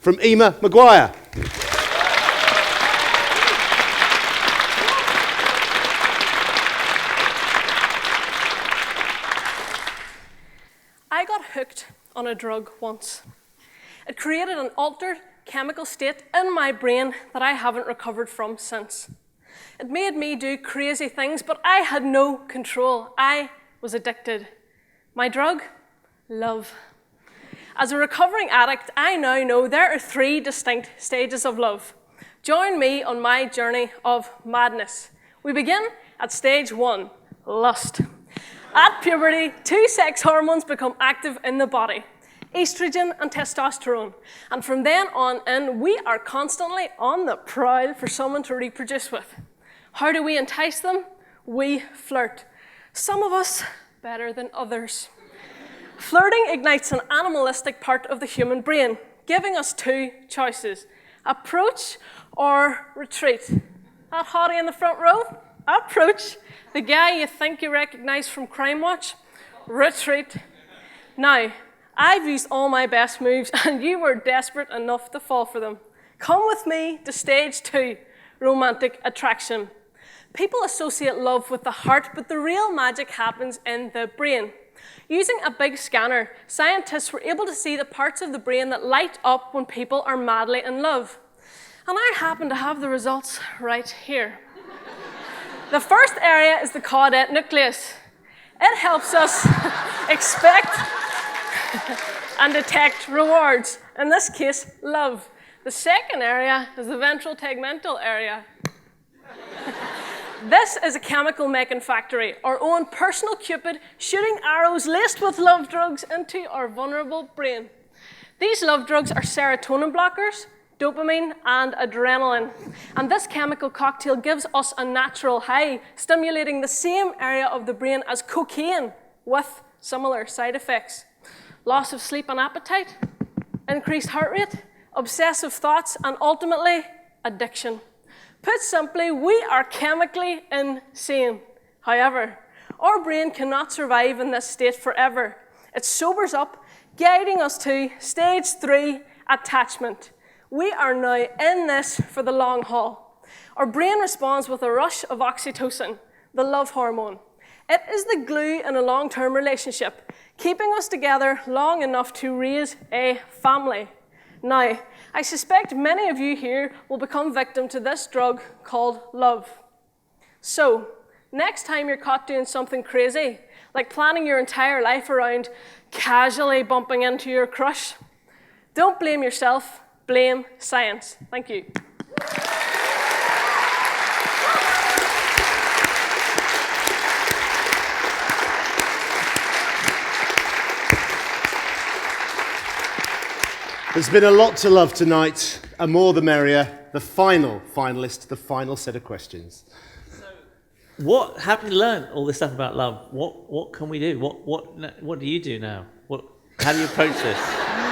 from Emer, Maguire. I got hooked on a drug once. It created an altered chemical state in my brain that I haven't recovered from since. It made me do crazy things, but I had no control. I was addicted. My drug? Love. As a recovering addict, I now know there are 3 distinct stages of love. Join me on my journey of madness. We begin at stage 1, lust. At puberty, 2 sex hormones become active in the body, estrogen and testosterone. And from then on in, we are constantly on the prowl for someone to reproduce with. How do we entice them? We flirt. Some of us better than others. Flirting ignites an animalistic part of the human brain, giving us 2 choices, approach or retreat. That hottie in the front row? Approach. The guy you think you recognize from Crime Watch? Retreat. Now, I've used all my best moves and you were desperate enough to fall for them. Come with me to stage 2, romantic attraction. People associate love with the heart, but the real magic happens in the brain. Using a big scanner, scientists were able to see the parts of the brain that light up when people are madly in love. And I happen to have the results right here. The first area is the caudate nucleus. It helps us expect and detect rewards, in this case, love. The second area is the ventral tegmental area. This is a chemical making factory, our own personal Cupid shooting arrows laced with love drugs into our vulnerable brain. These love drugs are serotonin blockers, dopamine, and adrenaline. And this chemical cocktail gives us a natural high, stimulating the same area of the brain as cocaine with similar side effects. Loss of sleep and appetite, increased heart rate, obsessive thoughts, and ultimately, addiction. Put simply, we are chemically insane. However, our brain cannot survive in this state forever. It sobers up, guiding us to stage 3, attachment. We are now in this for the long haul. Our brain responds with a rush of oxytocin, the love hormone. It is the glue in a long-term relationship, keeping us together long enough to raise a family. Now, I suspect many of you here will become victim to this drug called love. So, next time you're caught doing something crazy, like planning your entire life around casually bumping into your crush, don't blame yourself, blame science. Thank you. There's been a lot to love tonight, and more the merrier. The final finalist, the final set of questions. So, having learned all this stuff about love, what can we do? What do you do now? How do you approach this?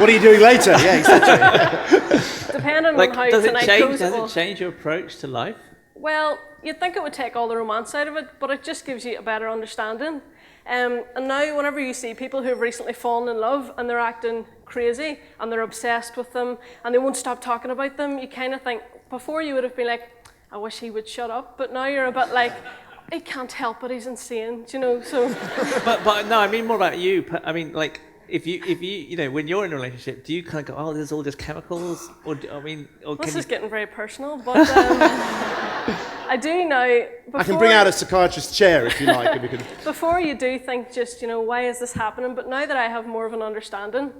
What are you doing later? Yeah, exactly. Depending on how tonight goes. Does it change your approach to life? Well, you'd think it would take all the romance out of it, but it just gives you a better understanding. And now, whenever you see people who have recently fallen in love and they're acting crazy and they're obsessed with them and they won't stop talking about them, you kind of think, before you would have been like, I wish he would shut up, but now you're a bit like, he can't help it, he's insane, you know, so. but no, I mean more about you. I mean, like, if you when you're in a relationship, do you kind of go, oh, there's all just chemicals? This is getting very personal, but I do now. I can bring out a psychiatrist's chair if you like. And we can... Before you do think just, why is this happening? But now that I have more of an understanding,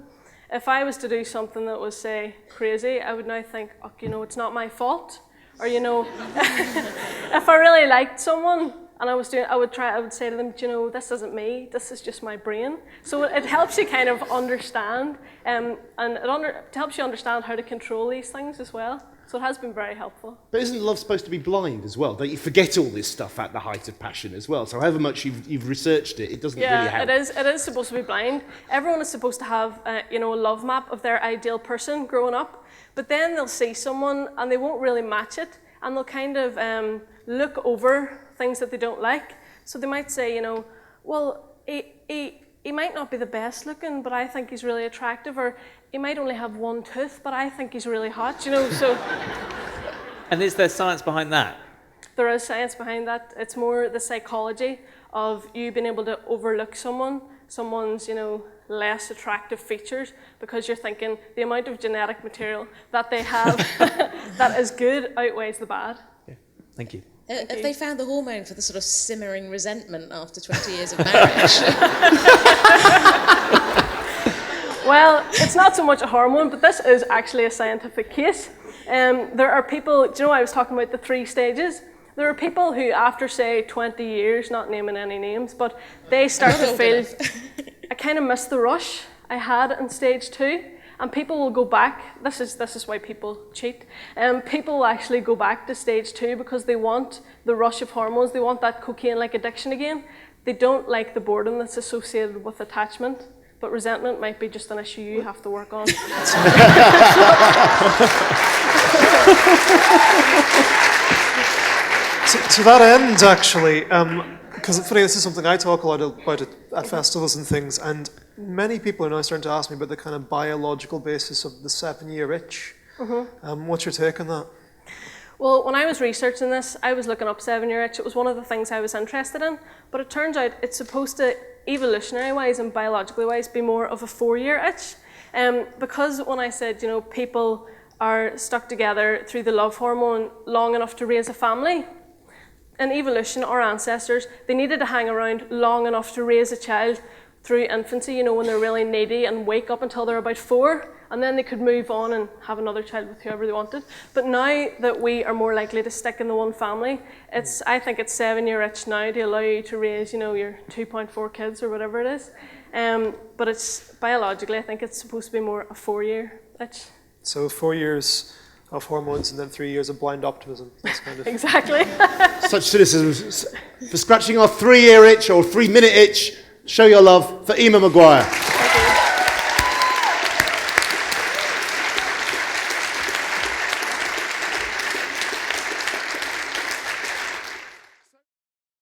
if I was to do something that was, say, crazy, I would now think, it's not my fault. Or, if I really liked someone, and I would say to them, this isn't me, this is just my brain. So it helps you kind of understand, and it helps you understand how to control these things as well. So it has been very helpful. But isn't love supposed to be blind as well? Don't you forget all this stuff at the height of passion as well? So however much you've researched it, it doesn't really help. Yeah, it is supposed to be blind. Everyone is supposed to have a love map of their ideal person growing up, but then they'll see someone and they won't really match it, and they'll kind of look over things that they don't like. So they might say, well, he might not be the best looking, but I think he's really attractive, or he might only have one tooth, but I think he's really hot, you know, so And is there science behind that? there is science behind that. It's more the psychology of you being able to overlook someone's, you know, less attractive features, because you're thinking the amount of genetic material that they have that is good outweighs the bad. Yeah. Thank you. Have they found the hormone for the sort of simmering resentment after 20 years of marriage? Well, it's not so much a hormone, but this is actually a scientific case. There are people, do you know I was talking about the 3 stages? There are people who, after say 20 years, not naming any names, but they start to feel, I kind of miss the rush I had in stage 2. And people will go back, this is why people cheat. People will actually go back to stage 2 because they want the rush of hormones, they want that cocaine-like addiction again. They don't like the boredom that's associated with attachment, but resentment might be just an issue you have to work on. To that end, actually, because it's funny, this is something I talk a lot about at festivals and things, and many people are now starting to ask me about the kind of biological basis of the 7-year itch. What's your take on that? Well, when I was researching this, I was looking up 7-year itch. It was one of the things I was interested in, but it turns out it's supposed to, evolutionary-wise and biologically-wise, be more of a 4-year itch. Because when I said, you know, people are stuck together through the love hormone long enough to raise a family, in evolution, our ancestors, they needed to hang around long enough to raise a child through infancy, you know, when they're really needy, and wake up until they're about 4, and then they could move on and have another child with whoever they wanted. But now that we are more likely to stick in the one family, I think it's 7-year itch now to allow you to raise, you know, your 2.4 kids or whatever it is. But it's biologically, I think it's supposed to be more a 4-year itch. So 4 years of hormones and then 3 years of blind optimism. That's kind of Exactly. Such cynicism for scratching our 3-year itch or 3-minute itch. Show your love for Emer Maguire.